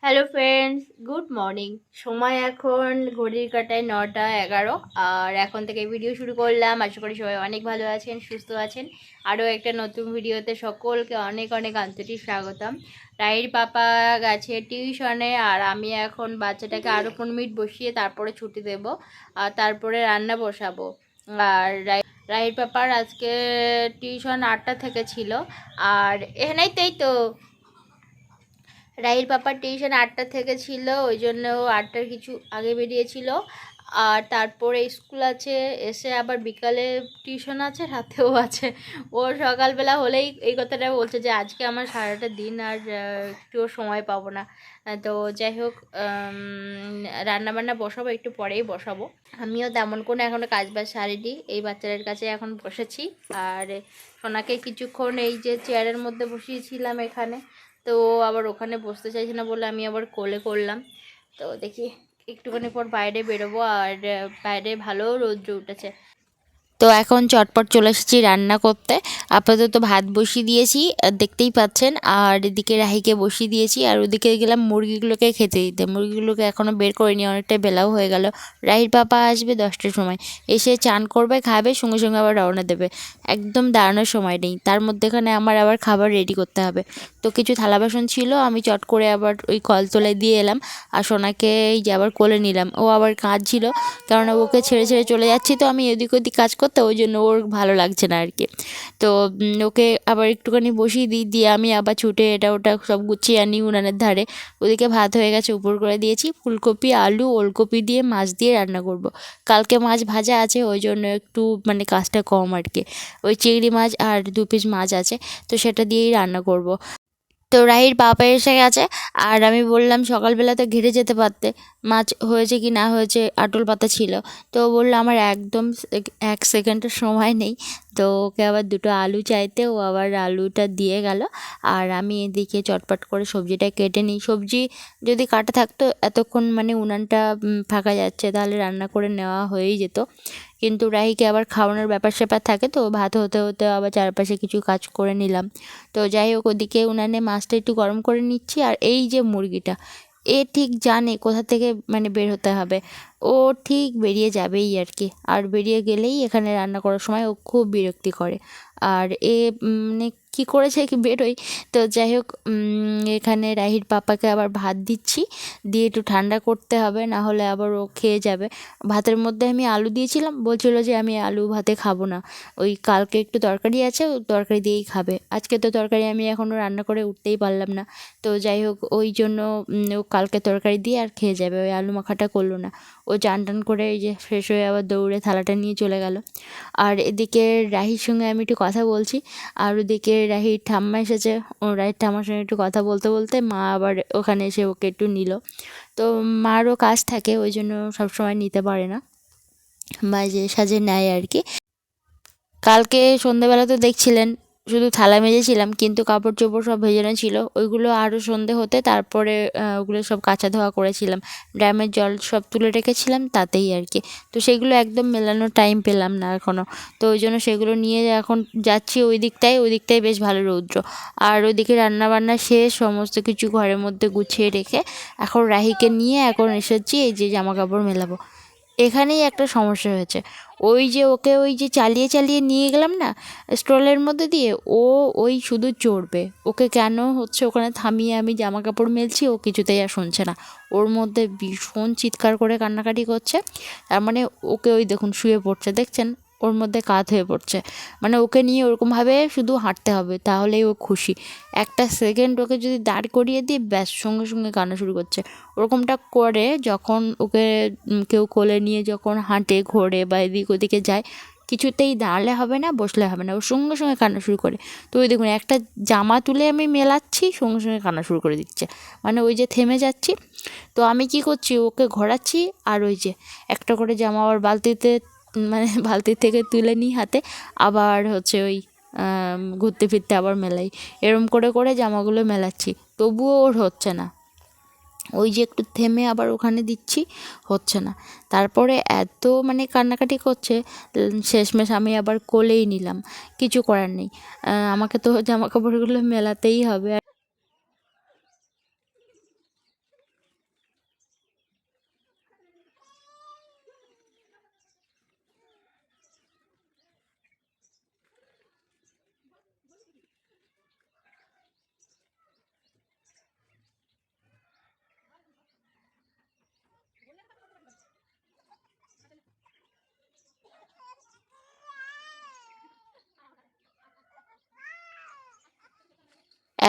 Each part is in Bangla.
Hello friends, good morning. সময় এখন ঘড়ির কাঁটায় 9টা 11। আর এখন থেকে ভিডিও শুরু করলাম। আশা করি সবাই অনেক ভালো আছেন, সুস্থ আছেন। আরও একটা নতুন ভিডিওতে সকলকে অনেক অনেক আন্তরিক স্বাগতম। রাহির পাপা গেছে টিউশনে, আর আমি এখন বাচ্চাটাকে আরও 15 মিনিট বসিয়ে তারপরে ছুটি দেব, আর তারপরে রান্না বসাবো। আর রাহির পাপার আজকে টিউশন 8টা থেকে ছিল। আর এখানেই তো রাহির পাপার টিউশন 8টা থেকে ছিল, ওই জন্য ও 8টার কিছু আগে বেরিয়েছিল। আর তারপরে স্কুল আছে, এসে আবার বিকালে টিউশন আছে, রাতেও আছে। ও সকালবেলা হলেই এই কথাটা বলছে যে আজকে আমার সারাটা দিন আর একটুও সময় পাবো না। তো যাই হোক, রান্নাবান্না বসাবো, একটু পরেই বসাবো। আমিও তেমন কোনো এখনও কাজ বাজ সারিনি, এই বাচ্চাদের কাছে এখন বসেছি। আর সোনাকে কিছুক্ষণ এই যে চেয়ারের মধ্যে বসিয়েছিলাম এখানে, তো আবার ওখানে বসতে চাইছে না বলে আমি আবার কোলে করলাম। তো দেখি একটুখানি পর বাইরে বেরোবো। আর বাইরে ভালো রৌদ্র উঠেছে। তো এখন চটপট চলে এসেছি রান্না করতে। আপাতত ভাত বসিয়ে দিয়েছি, দেখতেই পাচ্ছেন। আর এদিকে রাহিকে বসিয়ে দিয়েছি, আর ওদিকে গেলাম মুরগিগুলোকে খেতে দিতে। মুরগিগুলোকে এখনও বের করিনি, অনেকটা বেলাও হয়ে গেল। রাহির পাপা আসবে 10টার সময়, এসে চান করবে, খাবে, সঙ্গে সঙ্গে আবার রওনা দেবে। একদম দাঁড়ানোর সময় নেই। তার মধ্যেখানে আমার আবার খাবার রেডি করতে হবে। তো কিছু থালা বাসন ছিল, আমি চট করে আবার ওই কলতলায় দিয়ে এলাম। আর সোনাকে এই যে আবার কোলে নিলাম। ও আবার কাজ ছিল, কারণ ওকে ছেড়ে ছেড়ে চলে যাচ্ছি, তো আমি এদিক ওদিক কাজ করতে, ওই জন্য ওর ভালো লাগছে না আর কি। তো ওকে আবার একটুখানি বসিয়ে দিয়ে আমি আবার ছুটে এটা ওটা সব গুছিয়ে আনি উনানের ধারে। ওদিকে ভাত হয়ে গেছে, উপর করে দিয়েছি। ফুলকপি, আলু, ওলকপি দিয়ে মাছ দিয়ে রান্না করব। কালকে মাছ ভাজা আছে, ওই জন্য একটু মানে কাজটা কম আর কি। ওই চিংড়ি মাছ আর 2 পিস মাছ আছে, তো সেটা দিয়েই রান্না করব। তো রাহির বাবা এসে গেছে। আর আমি বললাম সকালবেলা তো ঘেটে যেতে পারতে, মাছ হয়েছে কি না হয়েছে আটল পাতা ছিল। তো ও বললো আমার একদম 1 সেকেন্ডের সময় নেই। তো ওকে আবার 2টো আলু চাইতে ও আবার আলুটা দিয়ে গেল। আর আমি এদিকে চটপট করে সবজিটা কেটে নিই। সবজি যদি কাটা থাকতো এতক্ষণ মানে উনানটা ফাঁকা যাচ্ছে, তাহলে রান্না করে নেওয়া হয়েই যেত। কিন্তু রাহিকে আবার খাওয়ানোর ব্যাপার স্যাপার থাকে, তো ভাত হতে হতে আবার চারপাশে কিছু কাজ করে নিলাম। তো যাই হোক, ওদিকে উনানে মাছটা একটু গরম করে নিচ্ছি। আর এই যে মুরগিটা, এ ঠিক জানে কোথা থেকে মানে বের হতে হবে। ও ঠিক বেরিয়ে যাবেই আর কি। আর বেরিয়ে গেলেই এখানে রান্না করার সময় ও খুব বিরক্তি করে। আর মানে কী করেছে কি বেরোয়। তো যাই হোক, এখানে রাহির পাপাকে আবার ভাত দিচ্ছি, দিয়ে একটু ঠান্ডা করতে হবে, না হলে আবার ও খেয়ে যাবে। ভাতের মধ্যে আমি আলু দিয়েছিলাম, বলছিল যে আমি আলু ভাতে খাবো না, ওই কালকে একটু তরকারি আছে, ওই তরকারি দিয়েই খাবে। আজকে তো তরকারি আমি এখনও রান্না করে উঠতেই পারলাম না। তো যাই হোক, ওই জন্য ও কালকে তরকারি দিয়ে আর খেয়ে যাবে, ওই আলু মাখাটা করলো না। ও চান টান করে এই যে ফ্রেশ হয়ে আবার দৌড়ে থালাটা নিয়ে চলে গেল। আর এদিকে রাহির সঙ্গে আমি একটু কথা বলছি। আর ওদিকে রাহির ঠাম্মা এসেছে, ও রাহির ঠাম্মার সঙ্গে একটু কথা বলতে বলতে মা আবার ওখানে এসে ওকে একটু নিল। তো মারও কাজ থাকে, ওই জন্য সবসময় নিতে পারে না, মাঝে সাঝে নেয় আর কি। কালকে সন্ধেবেলা তো দেখছিলেন শুধু থালা মেজেছিলাম, কিন্তু কাপড় চোপড় সব ভেজানো ছিল, ওইগুলো আরও সন্ধে হতে তারপরে ওগুলো সব কাচা ধোয়া করেছিলাম। ড্রামের জল সব তুলে রেখেছিলাম তাতেই আর কি। তো সেগুলো একদম মেলানোর টাইম পেলাম না এখনও। তো ওই জন্য সেগুলো নিয়ে এখন যাচ্ছি ওই দিকটায় বেশ ভালো রৌদ্র। আর ওইদিকে রান্নাবান্না শেষ, সমস্ত কিছু ঘরের মধ্যে গুছিয়ে রেখে এখন রাহিকে নিয়ে এখন এসেছি এই যে জামা কাপড় মেলাবো। এখানেই একটা সমস্যা হয়েছে। ওই যে ওকে ওই যে চালিয়ে চালিয়ে নিয়ে গেলাম না স্ট্রলের মধ্যে দিয়ে, ও ওই শুধু চড়বে। ওকে কেন হচ্ছে ওখানে থামিয়ে আমি জামা কাপড় মেলছি, ও কিছুতেই আর শুনছে না। ওর মধ্যে ভীষণ চিৎকার করে কান্নাকাটি করছে। তার মানে ওকে ওই দেখুন শুয়ে পড়ছে, দেখছেন, ওর মধ্যে কাত হয়ে পড়ছে। মানে ওকে নিয়ে ওরকমভাবে শুধু হাঁটতে হবে, তাহলেই ও খুশি। 1 সেকেন্ড ওকে যদি দাঁড় করিয়ে দিই, ব্যাস সঙ্গে সঙ্গে কান্না শুরু করছে। ওরকমটা করে যখন ওকে কেউ কোলে নিয়ে যখন হাঁটে, ঘোরে বা এদিক ওদিকে যায়, কিছুতেই দাঁড়ালে হবে না, বসলে হবে না, ওর সঙ্গে সঙ্গে কান্না শুরু করে। তো ওই দেখুন, একটা জামা তুলে আমি মেলাচ্ছি, সঙ্গে সঙ্গে কান্না শুরু করে দিচ্ছে। মানে ওই যে থেমে যাচ্ছি, তো আমি কি করছি, ওকে ঘোরাচ্ছি, আর ওই যে একটা করে জামা আবার বালতিতে মানে বালতির থেকে তুলে নিই হাতে, আবার হচ্ছে ওই ঘুরতে ফিরতে আবার মেলাই। এরম করে করে জামাগুলো মেলাচ্ছি, তবুও ওর হচ্ছে না। ওই যে একটু থেমে আবার ওখানে দিচ্ছি, হচ্ছে না। তারপরে এত মানে কান্নাকাটি করছে, শেষমেশ আমি আবার কোলেই নিলাম। কিছু করার নেই, আমাকে তো জামা কাপড়গুলো মেলাতেই হবে।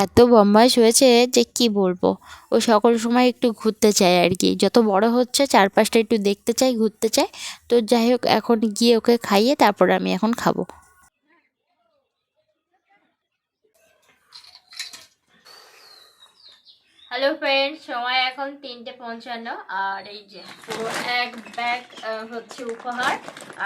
এত বদমাইশ হয়েছে যে কি বলবো। ও সকল সময় একটু ঘুরতে চায় আর কি, যত বড় হচ্ছে চারপাশটা একটু দেখতে চাই, ঘুরতে চাই। তো যাই হোক, এখন গিয়ে ওকে খাইয়ে তারপর আমি এখন খাবো। হ্যালো ফ্রেন্ডস, সময় এখন 3:55 আর এই যে পুরো এক ব্যাগ হচ্ছে উপহার,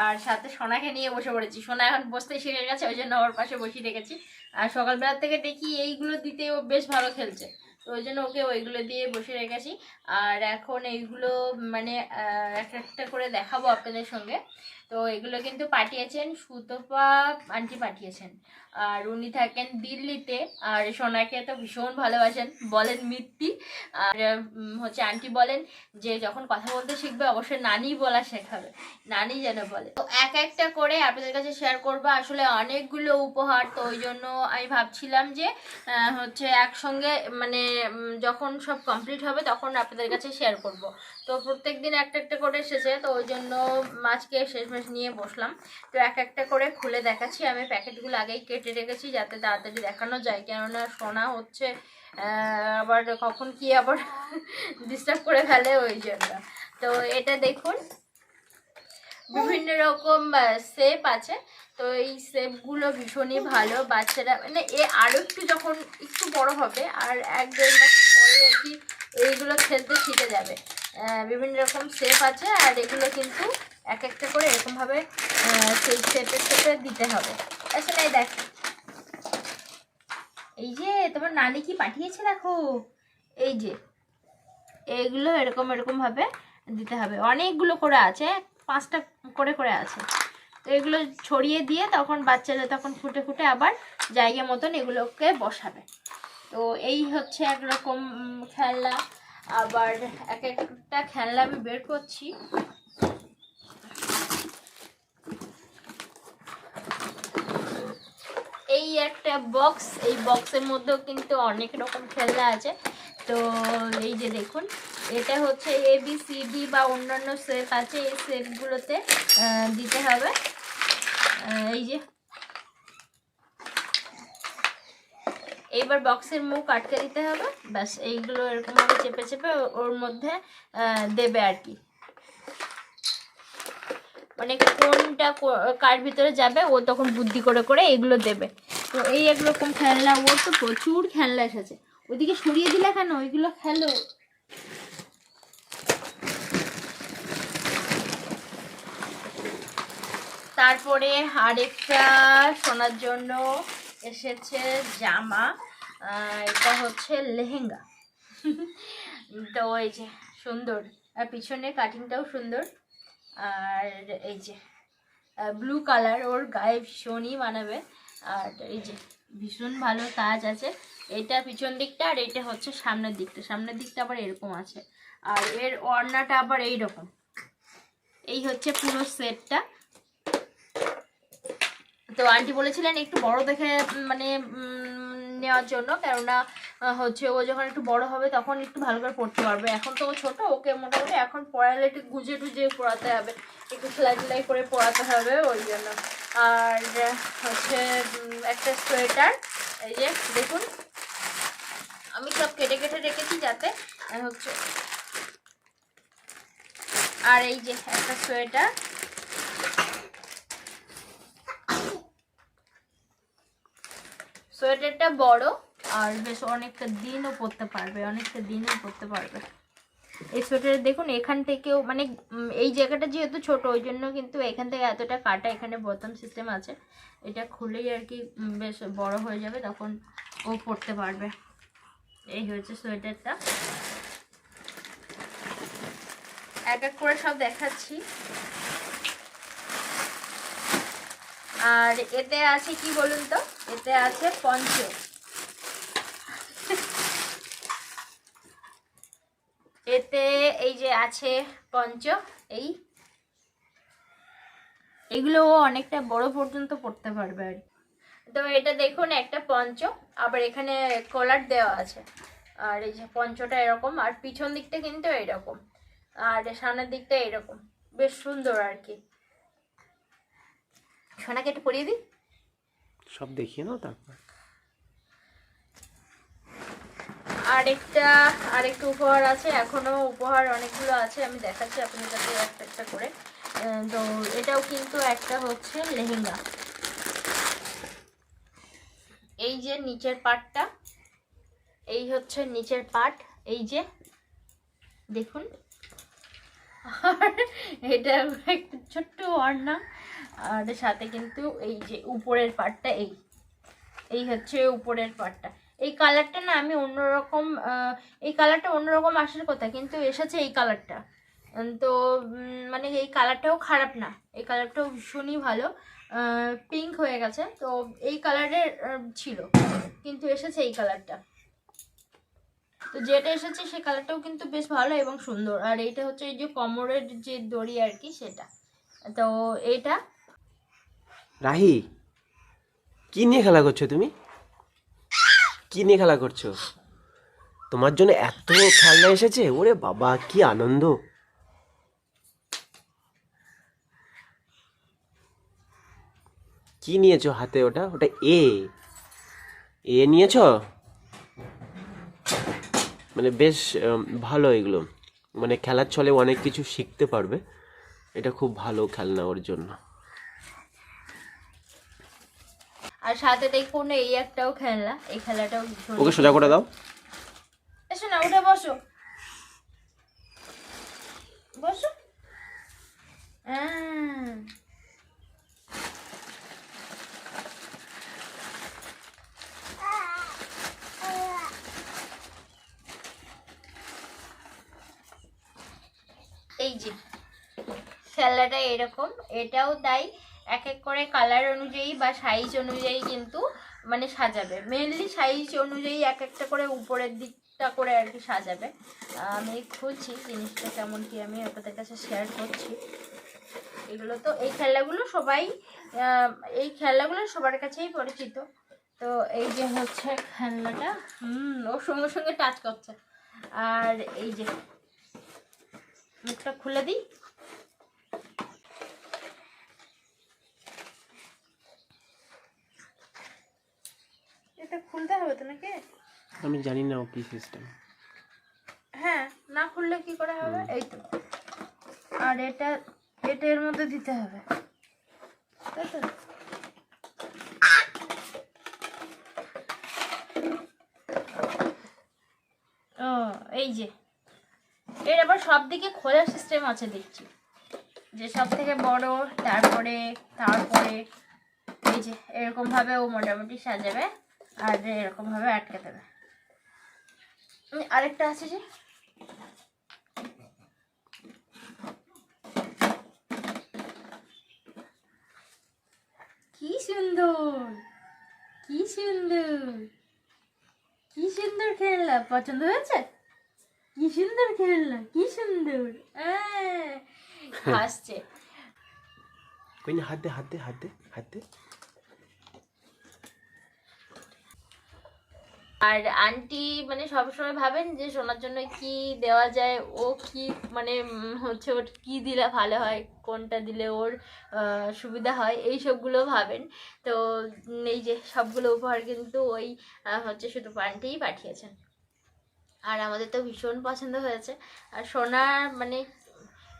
আর সাথে সোনাকে নিয়ে বসে পড়েছি। সোনা এখন বসতে শিখে গেছে, ওই জন্য ওর পাশে বসিয়ে রেখেছি। আর সকালবেলা থেকে দেখি এইগুলো দিতে ও বেশ ভালো খেলছে, তো ওই জন্য ওকে ওইগুলো দিয়ে বসে রেখেছি। আর এখন এইগুলো মানে একটা একটা করে দেখাবো আপনাদের সঙ্গে। তো এগুলো কিন্তু পাঠিয়েছেন সুতপা আন্টি পাঠিয়েছেন, আর উনি থাকেন দিল্লিতে। আর সোনাকে তো ভীষণ ভালোবাসেন, বলেন মিত্তি। আর হচ্ছে আন্টি বলেন যে যখন কথা বলতে শিখবে অবশ্যই নানি বলা শেখাবে, নানি যেন বলে। তো এক একটা করে আপনাদের কাছে শেয়ার করবো, আসলে অনেকগুলো উপহার, তো ওই জন্য আমি ভাবছিলাম যে হচ্ছে একসঙ্গে মানে যখন সব কমপ্লিট হবে তখন আপনাদের কাছে শেয়ার করব। তো প্রত্যেক দিন একটা একটা করে এসেছে, তো ওই জন্য আজকে শেষমেশ নিয়ে বসলাম। তো এক একটা করে খুলে দেখাচ্ছি। আমি প্যাকেটগুলো আগেই কেটে রেখেছি যাতে তাড়াতাড়ি দেখানো যায়, কেননা শোনা হচ্ছে আবার কখন কি আবার ডিস্টার্ব করে ফেলে, ওই জন্য। তো এটা দেখুন, বিভিন্ন রকম শেপ আছে। তো এই শেপগুলো ভীষণই ভালো, বাচ্চারা মানে আরও একটু যখন একটু বড় হবে আর 1-1.5 মাস পরে আর কি এইগুলো খেলতে শিখে যাবে। বিভিন্ন রকম শেপ আছে, আর এগুলো কিন্তু এক একটা করে এরকমভাবে সেই শেপে দিতে হবে। আচ্ছা নাই দেখ, এই যে তোমার নানি কি পাঠিয়েছে দেখো, এই যে এইগুলো এরকম এরকমভাবে দিতে হবে। অনেকগুলো করে আছে, 5টা করে করে আছে। তো এগুলো ছড়িয়ে দিয়ে তখন বাচ্চারা তখন ফুটে ফুটে আবার জায়গা মতন এগুলোকে বসাবে। তো এই হচ্ছে একরকম খেলনা। আবার এক একটা খেলনা আমি বের করছি। এই একটা বক্স, এই বক্সের মধ্যেও কিন্তু অনেক রকম খেলনা আছে। তো এই যে দেখুন, এটা হচ্ছে ABCD বা অন্যান্য শেপ আছে, এই শেপগুলোতে দিতে হবে। এই যে এইবার বক্সের মুখ আটকে দিতে হবে, ব্যাস এইগুলো এরকমভাবে চেপে চেপে ওর মধ্যে দেবে আর কি, মানে কোনটা কার ভিতরে যাবে ও তখন বুদ্ধি করে করে এগুলো দেবে। তো এই একরকম খেলনা, ওর তো প্রচুর খেলনা এসেছে। ওইদিকে সরিয়ে দিলে কেন, ওইগুলো খেলো। তারপরে আরেকটা শোনার জন্য এসেছে জামা, এটা হচ্ছে লেহেঙ্গা। তো এই যে সুন্দর, আর পিছনে কাটিংটাও সুন্দর। আর এই যে ব্লু কালার, ওর গায়ে ভীষণই মানাবে। আর এই যে ভীষণ ভালো কাজ আছে, এটা পিছন দিকটা আর এটা হচ্ছে সামনের দিকটা। সামনের দিকটা আবার এরকম আছে, আর এর ওড়নাটা আবার এইরকম। এই হচ্ছে পুরো সেটটা। তো আন্টি বলেছিলেন একটু বড় দেখে মানে নেওয়ার জন্য, কেননা হচ্ছে ও যখন একটু বড় হবে তখন একটু ভালো করে পড়তে পারবে। এখন তো ও ছোটো, ওকে মোটামুটি এখন পড়ালে একটু গুজে টুজে পড়াতে হবে, একটু সেলাই টেলাই করে পড়াতে হবে, ওই জন্য। আর হচ্ছে একটা সোয়েটার, এই যে দেখুন আমি সব কেটে কেটে রেখেছি যাতে হচ্ছে। আর এই যে একটা সোয়েটার, সোয়েটারটা বড় আর বেশ অনেকটা দিনও পরতে পারবে, অনেকটা দিনও পরতে পারবে। এই সোয়েটারে দেখুন এখান থেকেও মানে এই জায়গাটা যেহেতু ছোট ওই জন্য কিন্তু এখান থেকে এতটা কাটা, এখানে বোতাম সিস্টেম আছে, এটা খুলেই আর কি বেশ বড় হয়ে যাবে, তখন ও পরতে পারবে। এই হয়েছে সোয়েটারটা। এক এক করে সব দেখাচ্ছি। আর এতে আছে কি বলুন তো, এতে আছে পঞ্চ। এতে এই যে আছে পঞ্চ, এইগুলো অনেকটা বড় পর্যন্ত পড়তে পারবে আর। তো এটা দেখুন একটা পঞ্চ, আবার এখানে কলার দেওয়া আছে। আর এই যে পঞ্চটা এরকম, আর পিছন দিকটা কিন্তু এরকম, আর সামনের দিকটা এরকম, বেশ সুন্দর আর কি। সোনাকে একটু পরিয়ে দিই, সব দেখিয়ে নাও তারপর। আরেকটা উপহার আছে, এখনো উপহার অনেকগুলো আছে, আমি দেখাচ্ছি আপনাদের একটা একটা করে। তো এটাও কিন্তু একটা হচ্ছে লেহেঙ্গা। এই যে নিচের পার্টটা, এই হচ্ছে নিচের পার্ট, এই যে দেখুন। আর এটা একটু ছোট্ট ওড়না, আর সাথে কিন্তু এই যে উপরের পার্টটা, এই হচ্ছে উপরের পার্টটা। এই কালারটা না আমি অন্যরকম, এই কালারটা অন্যরকম আসার কথা, কিন্তু এসেছে এই কালারটা। তো মানে এই কালারটাও খারাপ না, এই কালারটাও ভীষণই ভালো, পিঙ্ক হয়ে গেছে। তো এই কালারের ছিল, কিন্তু এসেছে এই কালারটা। তো যেটা এসেছে সেই কালারটাও কিন্তু বেশ ভালো এবং সুন্দর। আর এইটা হচ্ছে এই যে কোমরের যে দড়ি আর কি, সেটা। তো এইটা। রাহি, কি নিয়ে খেলা করছো তুমি? কি নিয়ে খেলা করছো? তোমার জন্য এত খেলনা এসেছে, ওরে বাবা কি আনন্দ। কি নিয়েছো হাতে? ওটা ওটা এ নিয়েছো? মানে বেশ ভালো এগুলো, মানে খেলার ছলে অনেক কিছু শিখতে পারবে। এটা খুব ভালো খেলনা ওর জন্য। আর সাথে দেখুন এই একটাও খেলনা, এই খেলাটাও ওকে সোজা করে দাও। এসো না, উঠে বসো, বসো। এই যে খেলনাটা এরকম, এটাও তাই, এক এক করে কালার অনুযায়ী বা সাইজ অনুযায়ী কিন্তু মানে সাজাবে, মেনলি সাইজ অনুযায়ী এক একটা করে উপরের দিকটা করে আর কি সাজাবে। আমি খুলছি জিনিসটা কেমন কি, আমি আপনাদের কাছে শেয়ার করছি। এগুলো তো এই খেলনাগুলো সবার কাছেই পরিচিত। তো এই যে হচ্ছে খেলনাটা, ওর সঙ্গে সঙ্গে টাচ করছে। আর এই যে মুখটা খুলে দিই, এটা খুলতে হবে তো নাকি? আমি জানি না ও কি সিস্টেম। হ্যাঁ, না খুললে কি করে হবে? এই তো। আর এটা এর মধ্যে দিতে হবে, তাই তো? ও এই যে এর আবার সব দিকে খোলার সিস্টেম আছে দেখছি, যে সব থেকে বড়, তারপরে এই যে এরকম ভাবে ও মোটামুটি সাজাবে, আর এরকম ভাবে আটকে দেবে। আরেকটা আছে যে, কি সুন্দর, কি সুন্দর, কি সুন্দর খেলনা, পছন্দ হয়েছে? কি সুন্দর খেলনা, কি সুন্দর, হাসছে। কই না, হাত দে হাত দে হাত দে হাত দে। আর আন্টি মানে সবসময় ভাবেন যে সোনার জন্য কি দেওয়া যায়, ও কি মানে হচ্ছে ওর কি দিলে ভালো হয়, কোনটা দিলে ওর সুবিধা হয়, এই সবগুলো ভাবেন। তো এই যে সবগুলো উপহার কিন্তু ওই হচ্ছে শুধু আন্টিই পাঠিয়েছেন। আর আমাদের তো ভীষণ পছন্দ হয়েছে। আর সোনা মানে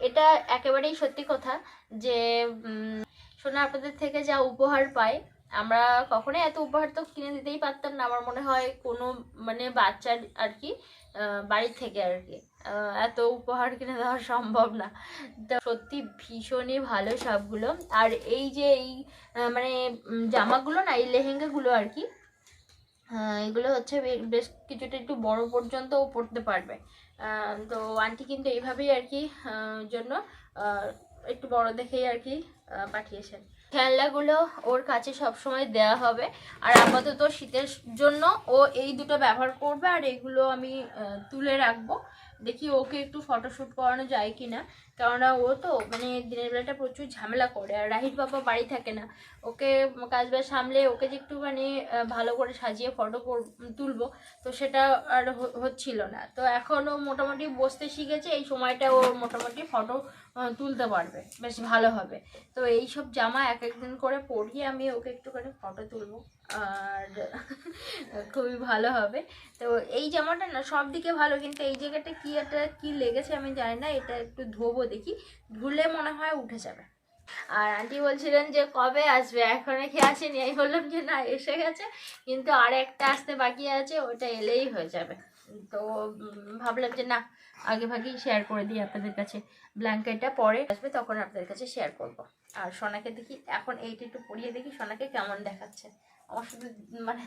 এটা একেবারেই সত্যি কথা যে সোনা আপনাদের থেকে যা উপহার পায়, আমরা কখনোই এত উপহার তো কিনে দিতেই পারতাম না, আমার মনে হয় কোনো মানে বাচ্চার আর কি বাড়ির থেকে আর কি এত উপহার কিনে দেওয়া সম্ভব না। তো সত্যি ভীষণই ভালো সবগুলো। আর এই যে এই মানে জামাগুলো না, এই লেহেঙ্গাগুলো আর কি, এগুলো হচ্ছে বেশ কিছুটা একটু বড় পর্যন্ত ও পড়তে পারবে। তো আন্টি কিন্তু এইভাবেই আর কি জন্য একটু বড় দেখেই আর কি পাঠিয়েছেন। খেলনাগুলো ওর কাছে সবসময় দেওয়া হবে। আর আপাতত শীতের জন্য ও এই দুটো ব্যবহার করবে, আর এগুলো আমি তুলে রাখবো। দেখি ওকে একটু ফটোশ্যুট করানো যায় কি না, কেননা ও তো মানে দিনের বেলাটা প্রচুর ঝামেলা করে, আর রাহির বাবা বাড়ি থাকে না, ওকে কাজ বাজ সামলে ওকে যে একটু মানে ভালো করে সাজিয়ে ফটো তুলবো, তো সেটা আর হচ্ছিল না। তো এখনও মোটামুটি বসতে শিখেছে, এই সময়টা ও মোটামুটি ফটো তুলতে পারবে বেশ ভালো হবে। তো তো এইসব জামা এক একদিন করে পরিয়ে আমি ওকে একটুখানি ফটো তুলবো, আর খুবই ভালো হবে। তো এই জামাটা না সব দিকে ভালো, কিন্তু এই জায়গাটা কি একটা কি লেগেছে আমি জানি না, এটা একটু ধোবো, দেখি ধুলে মনে হয় উঠে যাবে। আর আন্টি বলছিলেন যে কবে আসবে, এখনো কি আসেনি? আমি বললাম যে না, এসে গেছে, কিন্তু আর একটা আসতে বাকি আছে, ওটা এলেই হয়ে যাবে। তো ভাবলাম যে না, আগে ভাগেই শেয়ার করে দিই আপনাদের কাছে। ব্ল্যাঙ্কেটটা পরে আসবে, তখন আপনাদের কাছে শেয়ার করব। আর সোনাকে দেখি এখন এইটা একটু পরিয়ে দেখি সোনাকে কেমন দেখাচ্ছে। আমার শুধু মানে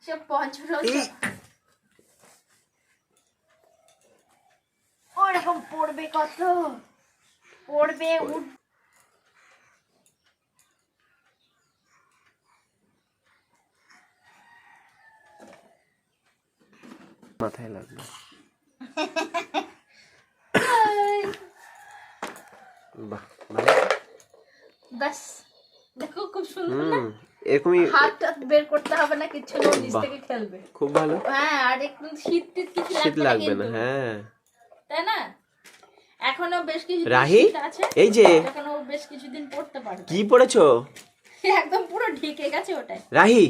সব পঞ্চরোজ ওরকম পড়বে, কত পড়বে, উঠ মাথায় লাগলো। বাহ, ভালো। ব্যাস, দেখো খুব সুন্দর না? এরকমই হাত টাত বের করতে হবে না, কিচ্ছু না, নিচ বাহ, থেকে খেলবে। খুব ভালো। হ্যাঁ, আর একটু শীত টিত কিছু শীত লাগবে লাগবে না, কিন্তু, হ্যাঁ। তাই না? এখনো বেশ কিছু রাহি, শীত আছে, এই যে এখনো বেশ কিছুদিন পড়তে পারবে। কি পড়েছো? একদম পুরো ঢেকে গেছে ওটাই। রাহি,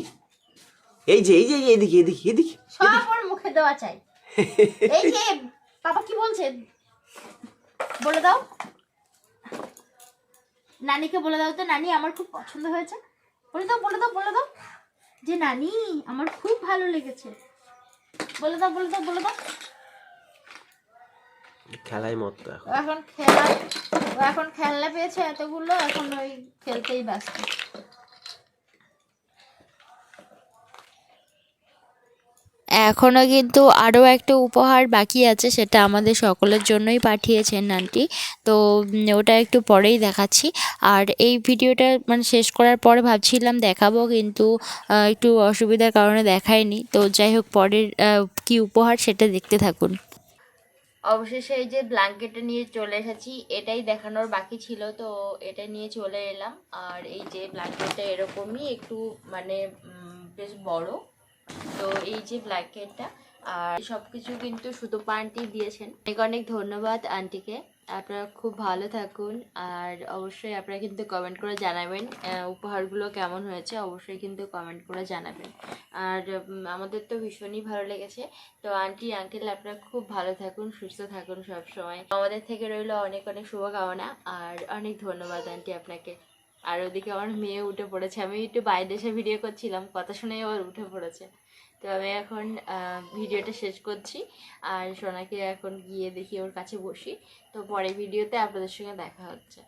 এই যে এই যে এদিকে এদিকে এদিকে সব ওর মুখে দেওয়া চাই। এই যে বাবা কি বলছে বলে দাও, নানিকে বলে দাও তো, নানি আমার খুব পছন্দ হয়েছে, বলে দাও বলে দাও বলে দাও যে নানি আমার খুব ভালো লেগেছে, বলে দাও বলে দাও বলে দাও। খেলায় মত তো এখন। এখন খেলা, এখন খেলনা পেয়েছে এতগুলো, এখন ওই খেলতেই ব্যস্ত। এখনও কিন্তু আরও একটা উপহার বাকি আছে, সেটা আমাদের সকলের জন্যই পাঠিয়েছেন আন্টি। তো ওটা একটু পরেই দেখাচ্ছি। আর এই ভিডিওটা মানে শেষ করার পরে ভাবছিলাম দেখাবো, কিন্তু একটু অসুবিধার কারণে দেখাইনি। তো যাই হোক, পরের কি উপহার সেটা দেখতে থাকুন। অবশেষে এই যে ব্ল্যাঙ্কেটটা নিয়ে চলে এসেছি, এটাই দেখানোর বাকি ছিল, তো এটা নিয়ে চলে এলাম। আর এই যে ব্ল্যাঙ্কেটটা এরকমই একটু মানে বেশ বড়। তো এই যে ব্ল্যাঙ্কেটটা আর সব কিছু কিন্তু সুতপা আন্টি দিয়েছেন। অনেক অনেক ধন্যবাদ আন্টিকে। আপনারা খুব ভালো থাকুন, আর অবশ্যই আপনারা কিন্তু কমেন্ট করে জানাবেন উপহারগুলো কেমন হয়েছে, অবশ্যই কিন্তু কমেন্ট করে জানাবেন। আর আমাদের তো ভীষণই ভালো লেগেছে। তো আন্টি আঙ্কেল আপনারা খুব ভালো থাকুন, সুস্থ থাকুন সব সময়। আমাদের থেকে রইল অনেক অনেক শুভকামনা, আর অনেক ধন্যবাদ আন্টি আপনাকে। আর ওদিকে আমার মেয়ে উঠে পড়েছে, আমি একটু বাইরে এসে ভিডিও করছিলাম, কথা শুনেই আবার উঠে পড়েছে। তো আমি এখন ভিডিওটা শেষ করছি, আর সোনাকে এখন গিয়ে দেখি ওর কাছে বসি। তো পরে ভিডিওতে আপনাদের সঙ্গে দেখা হচ্ছে।